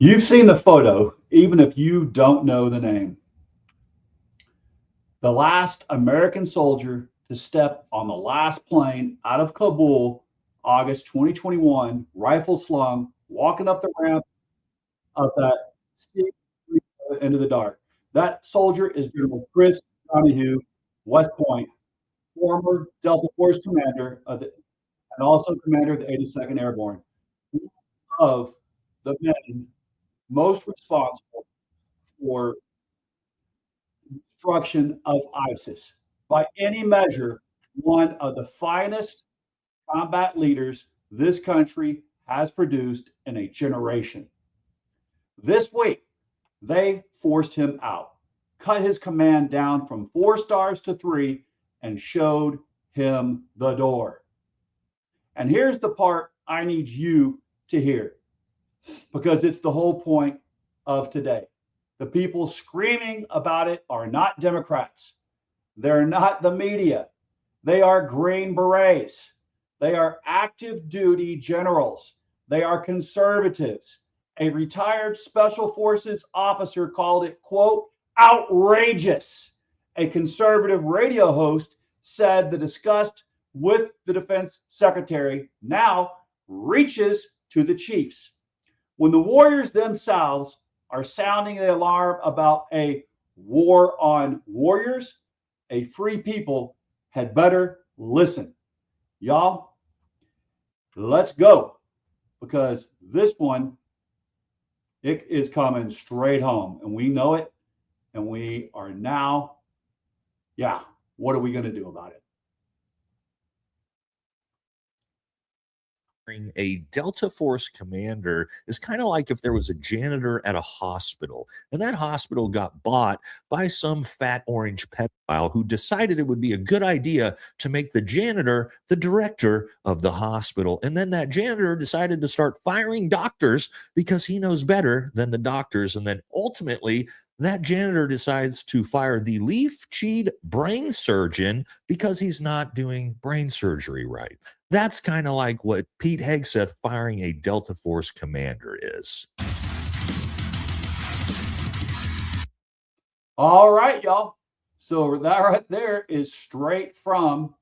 You've seen the photo, even if you don't know the name. The last American soldier to step on the last plane out of Kabul, August 2021, rifle slung, walking up the ramp of that steep into the dark. That soldier is General Chris Donahue, West Point, former Delta Force commander and also commander of the 82nd Airborne. Of the men most responsible for destruction of ISIS. By any measure, one of the finest combat leaders this country has produced in a generation. This week, they forced him out, cut his command down from 4 stars to 3, and showed him the door. And here's the part I need you to hear, because it's the whole point of today. The people screaming about it are not Democrats. They're not the media. They are Green Berets. They are active duty generals. They are conservatives. A retired Special Forces officer called it, quote, outrageous. A conservative radio host said the disgust with the Defense Secretary now reaches to the chiefs. When the warriors themselves are sounding the alarm about a war on warriors, a free people had better listen. Y'all, let's go, because this one, it is coming straight home, and we know it, and we are now, what are we going to do about it? A Delta Force commander is kind of like if there was a janitor at a hospital, and that hospital got bought by some fat orange pedophile who decided it would be a good idea to make the janitor the director of the hospital. And then that janitor decided to start firing doctors because he knows better than the doctors. And then ultimately, that janitor decides to fire the leaf-cheed brain surgeon because he's not doing brain surgery right. That's kind of like what Pete Hegseth firing a Delta Force commander is. All right, y'all. So that right there is straight from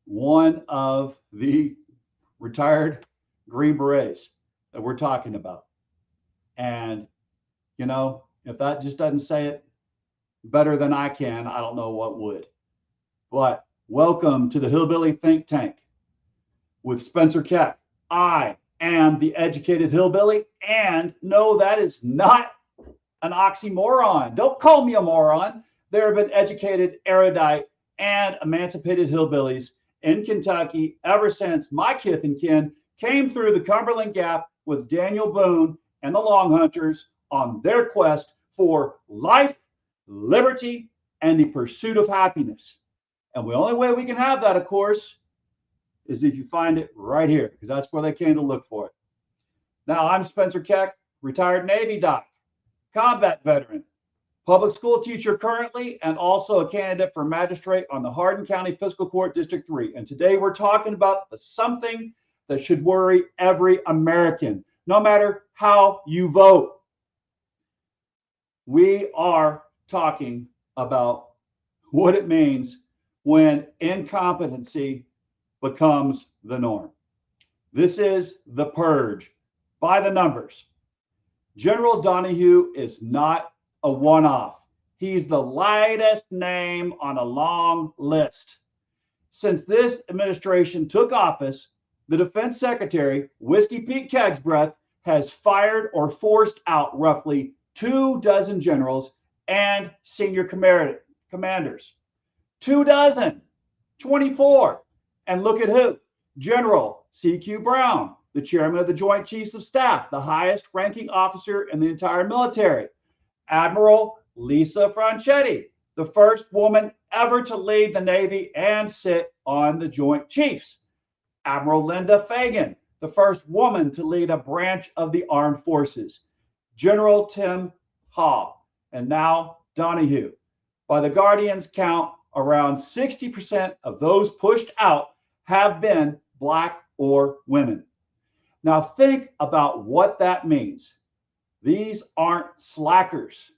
one of the retired Green Berets that we're talking about. And, you know, if that just doesn't say it better than I can, I don't know what would. But welcome to the Hillbilly Think Tank with Spencer Keck. I am the educated hillbilly, and no, that is not an oxymoron. Don't call me a moron. There have been educated, erudite, and emancipated hillbillies in Kentucky ever since my kith and kin came through the Cumberland Gap with Daniel Boone and the Long Hunters on their quest for life, liberty, and the pursuit of happiness. And the only way we can have that, of course, is if you find it right here, because that's where they came to look for it. Now, I'm Spencer Keck, retired Navy doc, combat veteran, public school teacher currently, and also a candidate for magistrate on the Hardin County Fiscal Court District 3. And today we're talking about the something that should worry every American, no matter how you vote. We are talking about what it means when incompetency becomes the norm. This is the purge by the numbers. General Donahue is not a one-off. He's the lightest name on a long list. Since this administration took office, the Defense Secretary, Whiskey Pete Hegseth, has fired or forced out roughly 24 generals and senior commanders. 24. And look at who? General C.Q. Brown, the chairman of the Joint Chiefs of Staff, the highest ranking officer in the entire military. Admiral Lisa Franchetti, the first woman ever to lead the Navy and sit on the Joint Chiefs. Admiral Linda Fagan, the first woman to lead a branch of the armed forces. General Tim Hall, and now Donahue. By the Guardian's count, around 60% of those pushed out have been Black or women. Now think about what that means. These aren't slackers.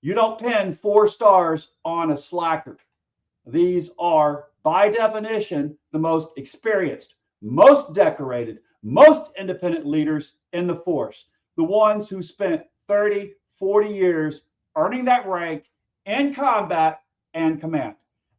You don't pin 4 stars on a slacker. These are, by definition, the most experienced, most decorated, most independent leaders in the force. The ones who spent 30, 40 years earning that rank in combat and command.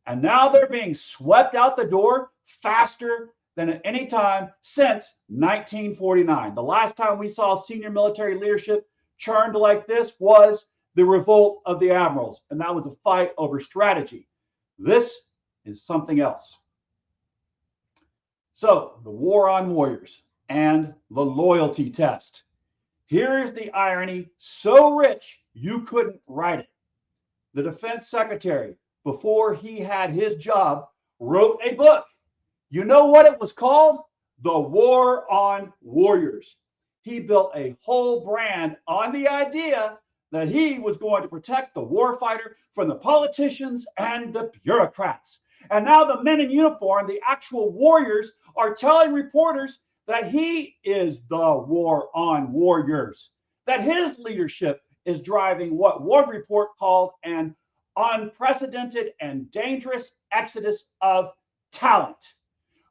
And now they're being swept out the door faster than at any time since 1949. The last time we saw senior military leadership churned like this was the revolt of the admirals, and that was a fight over strategy. This is something else. So, the war on warriors and the loyalty test. Here is the irony, so rich you couldn't write it. The Defense Secretary, before he had his job, wrote a book. You know what it was called? The War on Warriors. He built a whole brand on the idea that he was going to protect the warfighter from the politicians and the bureaucrats. And now the men in uniform, the actual warriors, are telling reporters that he is the war on warriors, that his leadership is driving what one report called an unprecedented and dangerous exodus of talent.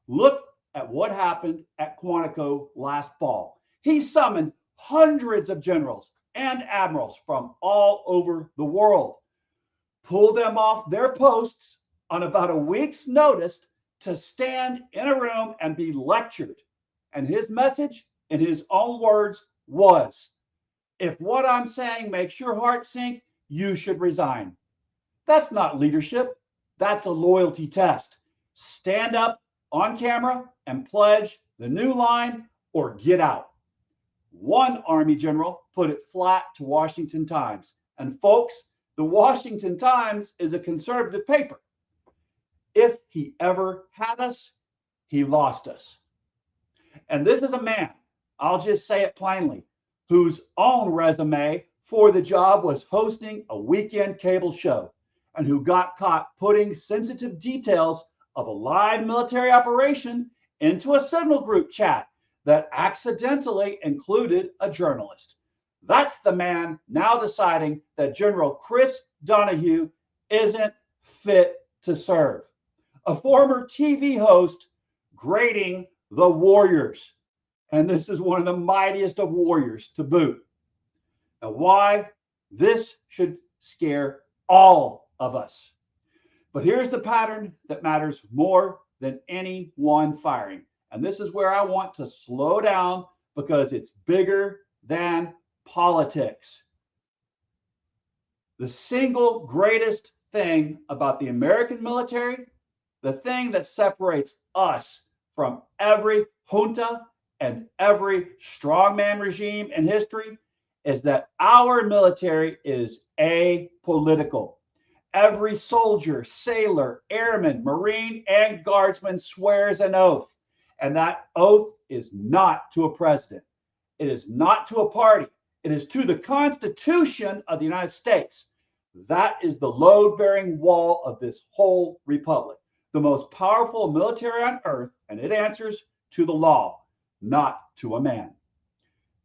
Look at what happened at Quantico last fall. He summoned hundreds of generals and admirals from all over the world, pulled them off their posts on about a week's notice to stand in a room and be lectured. And his message, in his own words, was, if what I'm saying makes your heart sink, you should resign. That's not leadership. That's a loyalty test. Stand up on camera and pledge the new line or get out. One Army general put it flat to Washington Times. And folks, the Washington Times is a conservative paper. If he ever had us, he lost us. And this is a man, I'll just say it plainly, whose own resume for the job was hosting a weekend cable show, and who got caught putting sensitive details of a live military operation into a signal group chat that accidentally included a journalist. That's the man now deciding that General Chris Donahue isn't fit to serve. A former TV host grading the warriors. And this is one of the mightiest of warriors to boot. Now, why? This should scare all of us. But here's the pattern that matters more than any one firing. And this is where I want to slow down because it's bigger than politics. The single greatest thing about the American military, the thing that separates us from every junta and every strongman regime in history, is that our military is apolitical. Every soldier, sailor, airman, marine, and guardsman swears an oath. And that oath is not to a president. It is not to a party. It is to the Constitution of the United States. That is the load-bearing wall of this whole republic. The most powerful military on earth, and it answers to the law, not to a man.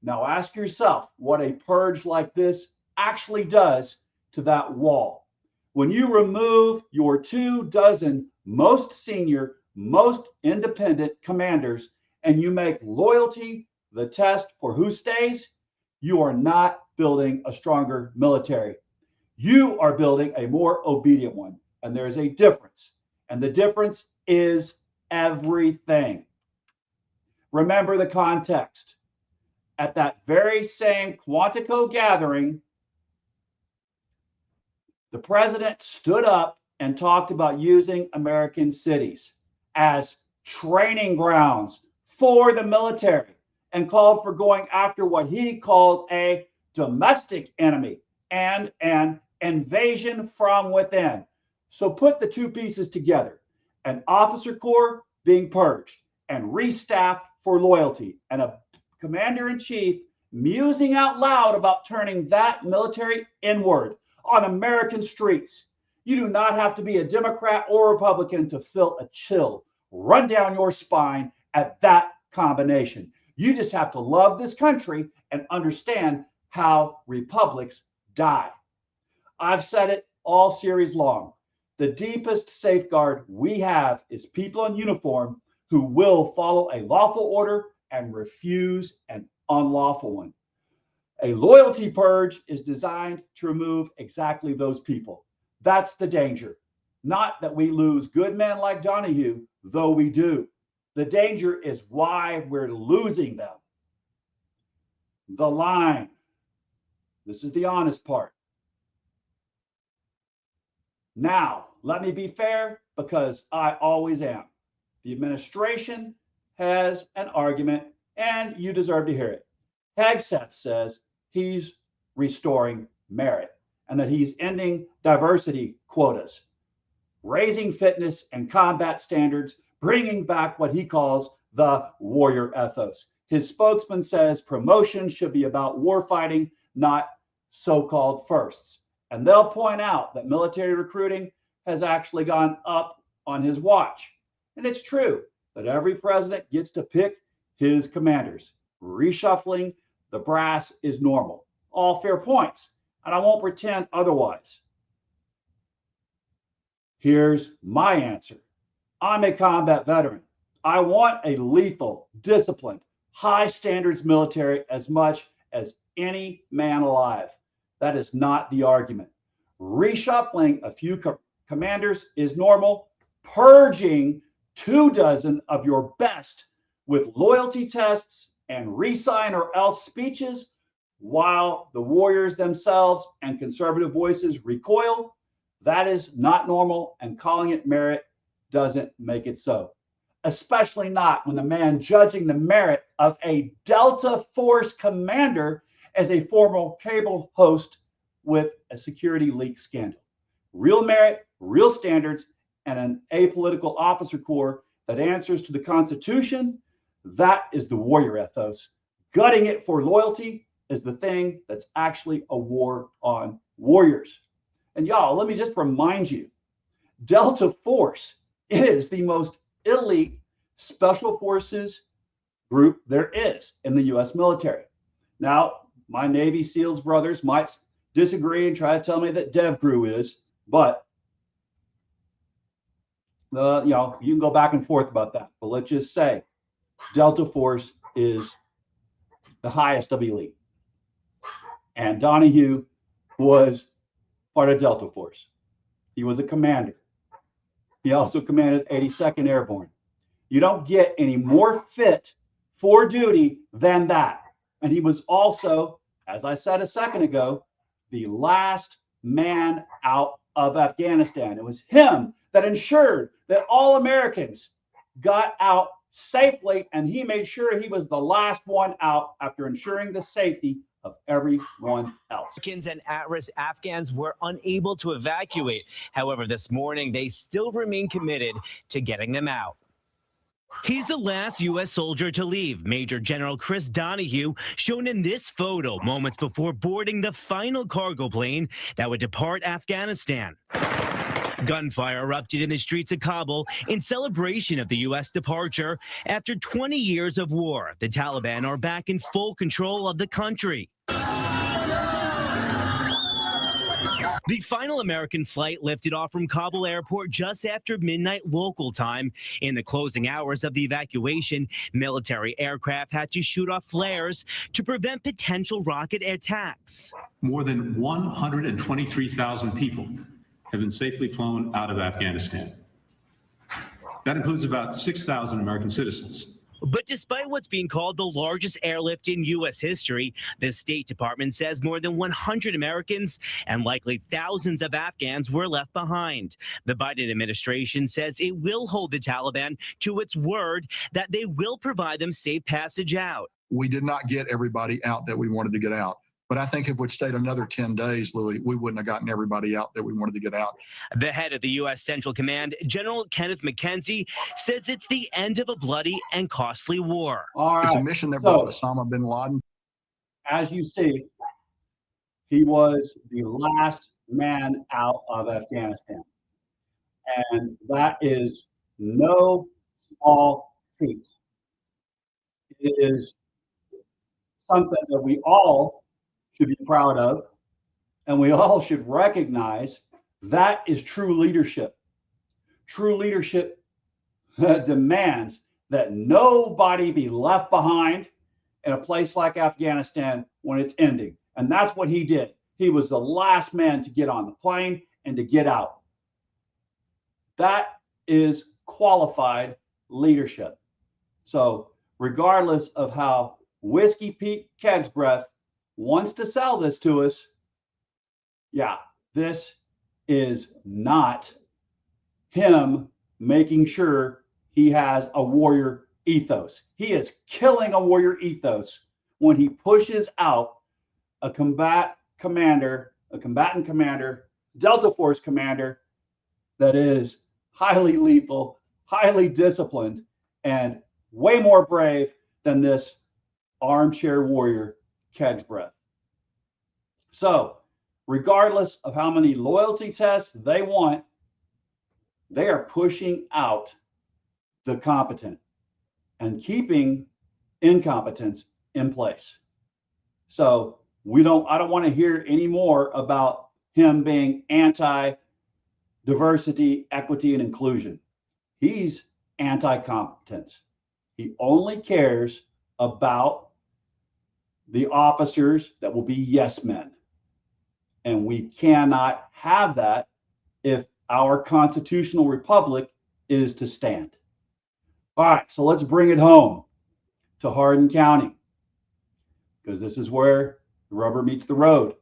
Now ask yourself what a purge like this actually does to that wall. When you remove your 24 most senior, most independent commanders and you make loyalty the test for who stays, you are not building a stronger military. You are building a more obedient one. And there's a difference. And the difference is everything. Remember the context. at that very same Quantico gathering, the president stood up and talked about using American cities as training grounds for the military and called for going after what he called a domestic enemy and an invasion from within. So put the two pieces together: an officer corps being purged and restaffed for loyalty, and a commander-in-chief musing out loud about turning that military inward on American streets. You do not have to be a Democrat or Republican to feel a chill run down your spine at that combination. You just have to love this country and understand how republics die. I've said it all series long. The deepest safeguard we have is people in uniform who will follow a lawful order and refuse an unlawful one. A loyalty purge is designed to remove exactly those people. That's the danger. Not that we lose good men like Donahue, though we do. The danger is why we're losing them. The line. This is the honest part. Now, let me be fair, because I always am. The administration has an argument, and you deserve to hear it. Hegseth says he's restoring merit and that he's ending diversity quotas, raising fitness and combat standards, bringing back what he calls the warrior ethos. His spokesman says promotion should be about warfighting, not so-called firsts. And they'll point out that military recruiting has actually gone up on his watch. And it's true that every president gets to pick his commanders. Reshuffling the brass is normal. All fair points, and I won't pretend otherwise. Here's my answer. I'm a combat veteran. I want a lethal, disciplined, high standards military as much as any man alive. That is not the argument. Reshuffling a few commanders is normal. Purging 24 of your best with loyalty tests and resign or else speeches while the warriors themselves and conservative voices recoil, that is not normal, and calling it merit doesn't make it so. Especially not when the man judging the merit of a Delta Force commander as a former cable host with a security leak scandal. Real merit, real standards, and an apolitical officer corps that answers to the Constitution, that is the warrior ethos. Gutting it for loyalty is the thing that's actually a war on warriors. And y'all, let me just remind you, Delta Force is the most elite special forces group there is in the U.S. military. Now, my Navy SEALs brothers might disagree and try to tell me that DevGru is, but you can go back and forth about that. But let's just say Delta Force is the highest of elite. And Donahue was part of Delta Force. He was a commander. He also commanded 82nd Airborne. You don't get any more fit for duty than that. And he was also, as I said a second ago, the last man out of Afghanistan. It was him that ensured that all Americans got out safely, and he made sure he was the last one out after ensuring the safety of everyone else. Americans and at-risk Afghans were unable to evacuate. However, this morning, they still remain committed to getting them out. He's the last U.S. soldier to leave. Major General Chris Donahue, shown in this photo moments before boarding the final cargo plane that would depart Afghanistan. Gunfire erupted in the streets of Kabul in celebration of the U.S. departure. After 20 years of war, the Taliban are back in full control of the country. The final American flight lifted off from Kabul airport just after midnight local time. In the closing hours of the evacuation, military aircraft had to shoot off flares to prevent potential rocket attacks. More than 123,000 people have been safely flown out of Afghanistan. That includes about 6,000 American citizens. But despite what's being called the largest airlift in U.S. history, the State Department says more than 100 Americans and likely thousands of Afghans were left behind. The Biden administration says it will hold the Taliban to its word that they will provide them safe passage out. We did not get everybody out that we wanted to get out. But I think if we'd stayed another 10 days, Louis, we wouldn't have gotten everybody out that we wanted to get out. The head of the U.S. Central Command, General Kenneth McKenzie, says it's the end of a bloody and costly war. All right. It's a mission that brought Osama bin Laden. As you see, he was the last man out of Afghanistan. And that is no small feat. It is something that we all should be proud of, and we all should recognize that is true leadership. True leadership demands that nobody be left behind in a place like Afghanistan when it's ending. And that's what he did. He was the last man to get on the plane and to get out. That is qualified leadership. So regardless of how Whiskey Pete Hegseth wants to sell this to us, yeah, this is not him making sure he has a warrior ethos. He is killing a warrior ethos when he pushes out a combatant commander, Delta Force commander that is highly lethal, highly disciplined, and way more brave than this armchair warrior Hegseth. So, regardless of how many loyalty tests they want, they are pushing out the competent and keeping incompetence in place. So I don't want to hear any more about him being anti-diversity, equity, and inclusion. He's anti-competence. He only cares about the officers that will be yes men. And we cannot have that if our constitutional republic is to stand. All right, so let's bring it home to Hardin County, because this is where the rubber meets the road.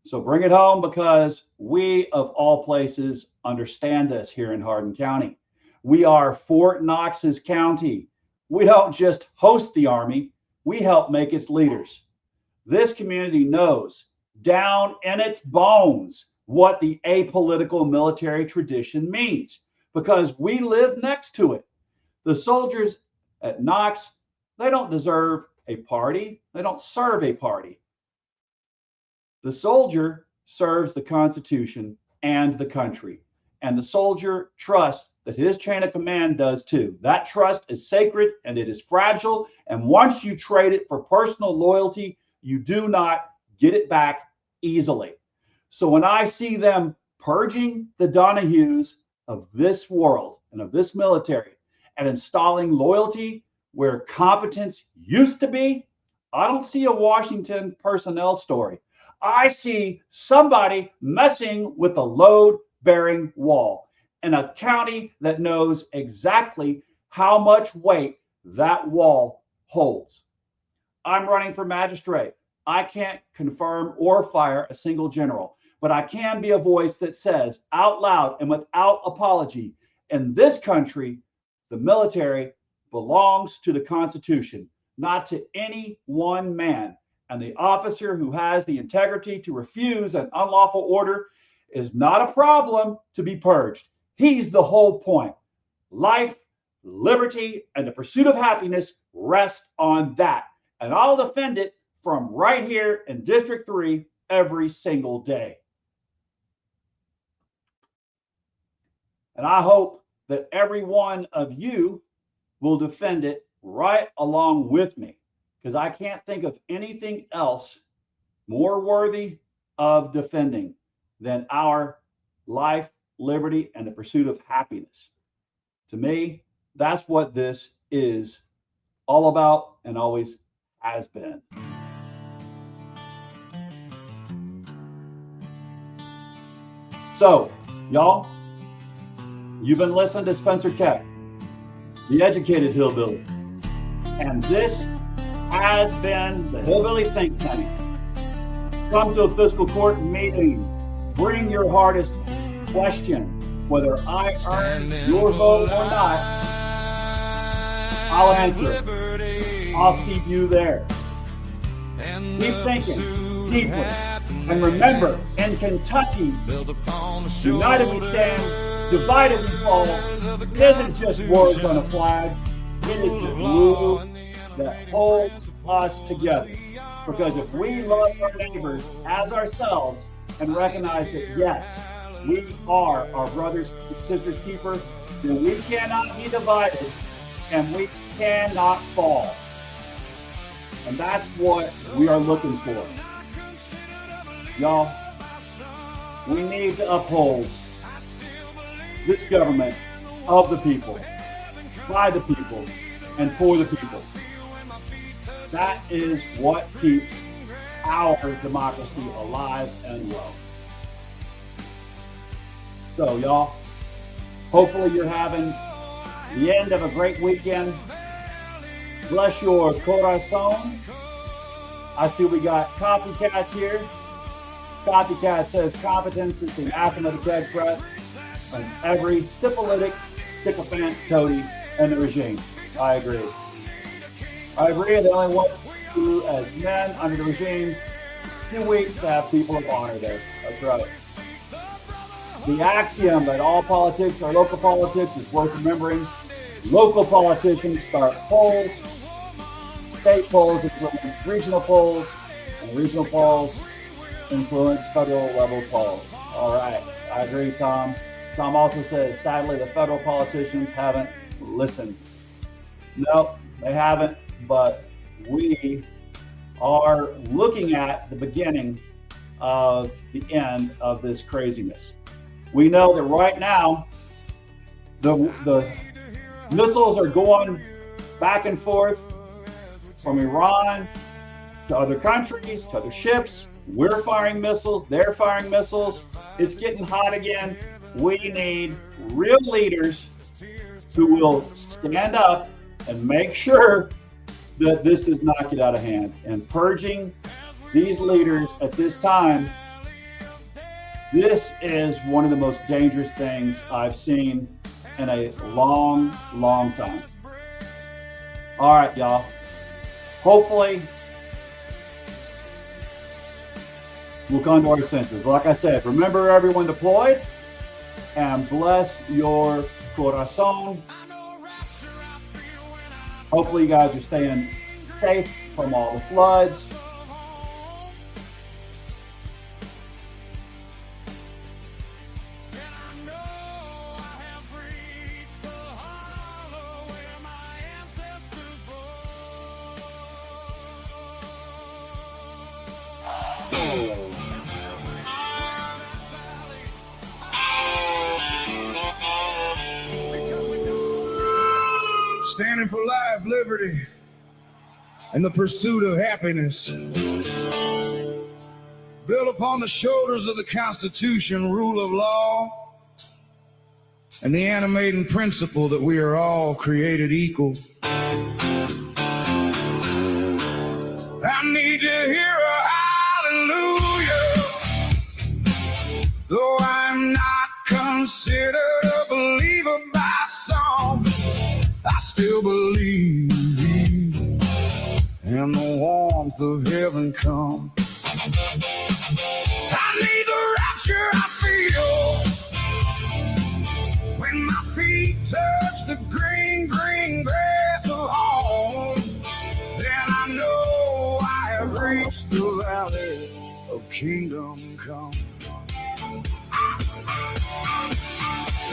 So bring it home, because we, of all places, understand this here in Hardin County. We are Fort Knox's county. We don't just host the Army, we help make its leaders. This community knows down in its bones what the apolitical military tradition means, because we live next to it. The soldiers at Knox, they don't deserve a party. They don't serve a party. The soldier serves the Constitution and the country, and the soldier trusts that his chain of command does too. That trust is sacred and it is fragile, and once you trade it for personal loyalty, you do not get it back easily. So when I see them purging the Donahues of this world and of this military and installing loyalty where competence used to be, I don't see a Washington personnel story. I see somebody messing with a load-bearing wall in a county that knows exactly how much weight that wall holds. I'm running for magistrate. I can't confirm or fire a single general, but I can be a voice that says out loud and without apology, in this country, the military belongs to the Constitution, not to any one man. And the officer who has the integrity to refuse an unlawful order is not a problem to be purged. He's the whole point. Life, liberty, and the pursuit of happiness rest on that. And I'll defend it from right here in District 3 every single day. And I hope that every one of you will defend it right along with me, because I can't think of anything else more worthy of defending than our life, liberty, and the pursuit of happiness. To me, that's what this is all about and always has been. So, y'all, you've been listening to Spencer Keck, the educated hillbilly. And this has been the Hillbilly Think Tank. Come to a fiscal court meeting. Bring your hardest question. Whether I earn your vote or not, I'll answer it. I'll see you there. Keep thinking deeply. And remember, in Kentucky, united we stand, divided we fall. It isn't just words on a flag. It is the glue that holds us together. Because if we love our neighbors as ourselves and recognize that, yes, we are our brothers and sisters' keepers, then we cannot be divided and we cannot fall. And that's what we are looking for. Y'all, we need to uphold this government of the people, by the people, and for the people. That is what keeps our democracy alive and well. So, y'all, hopefully you're having the end of a great weekend. Bless your corazon. I see we got copycats here. Copycat says competence is the anthem of the dead press and every syphilitic sycophant toady in the regime. I agree. I agree. They only want to, as men under the regime, 2 weeks to have people of honor there. That's right. The axiom that all politics are local politics is worth remembering. Local politicians start polls. State polls influence regional polls, and regional polls influence federal level polls. All right, I agree, Tom. Tom also says, sadly, the federal politicians haven't listened. No, they haven't, but we are looking at the beginning of the end of this craziness. We know that right now, the missiles are going back and forth from Iran to other countries, to other ships. We're firing missiles, they're firing missiles. It's getting hot again. We need real leaders who will stand up and make sure that this does not get out of hand. And purging these leaders at this time, this is one of the most dangerous things I've seen in a long, long time. All right, y'all. Hopefully, we'll come to our senses. Like I said, remember everyone deployed and bless your corazon. Hopefully you guys are staying safe from all the floods. Standing for life, liberty, and the pursuit of happiness. Built upon the shoulders of the Constitution, rule of law, and the animating principle that we are all created equal. I need to hear a hallelujah, though I'm not considered a believer by some. I still believe in the warmth of heaven come. I need the rapture I feel when my feet touch the green, green grass of home. Then I know I have reached the valley of kingdom come.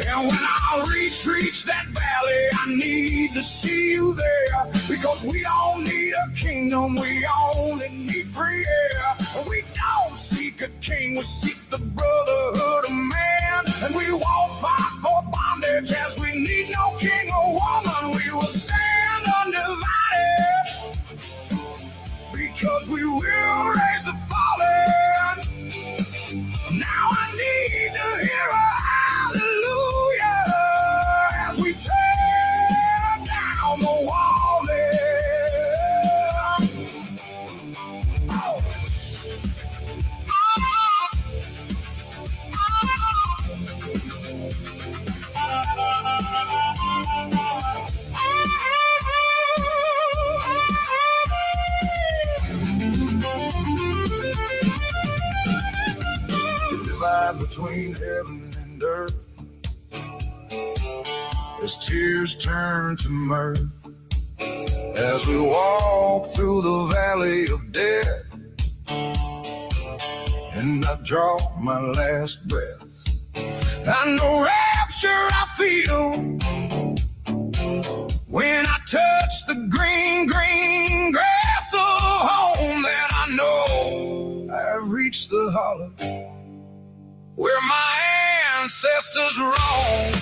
And when I reach that valley, I need to see you there. Because we don't need a kingdom, we only need free air. We don't seek a king, we seek the brotherhood of man. And we won't fight for bondage, as we need no king or woman. We will stand undivided, because we will raise the fallen. Now I need to hear a hallelujah as we tear down the wall lies between heaven and earth. As tears turn to mirth, as we walk through the valley of death, and I draw my last breath, I know rapture I feel when I touch the green, green grass of home. Then I know I've reached the hollow where my ancestors roam.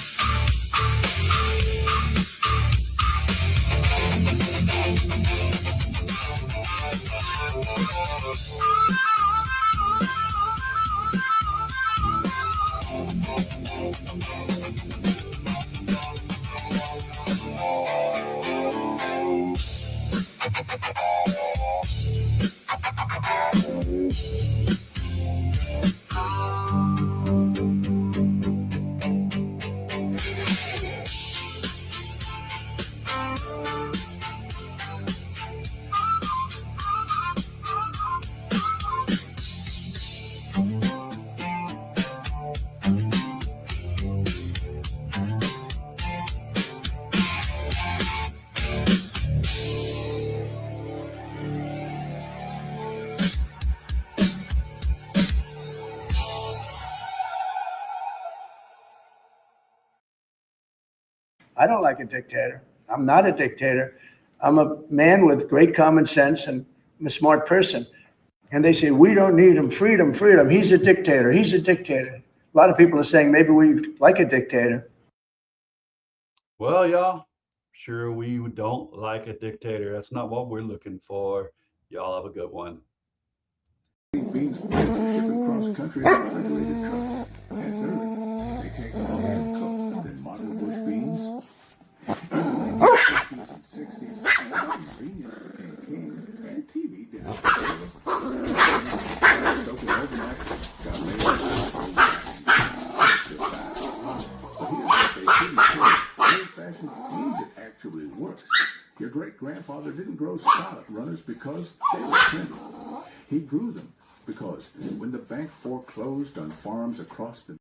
I don't like a dictator. I'm not a dictator. I'm a man with great common sense and I'm a smart person. And they say, we don't need him. Freedom, freedom. He's a dictator. He's a dictator. A lot of people are saying maybe we like a dictator. Well, y'all, sure we don't like a dictator. That's not what we're looking for. Y'all have a good one. Beans shipping cross country in refrigerated trucks. And third, they take all that cooked than modern bush beans. In the 50s and 60s, convenience became king, and TV did it. Stoking overnight got made old-fashioned means it actually works. Your great-grandfather didn't grow salad runners because they were tender. He grew them because when the bank foreclosed on farms across the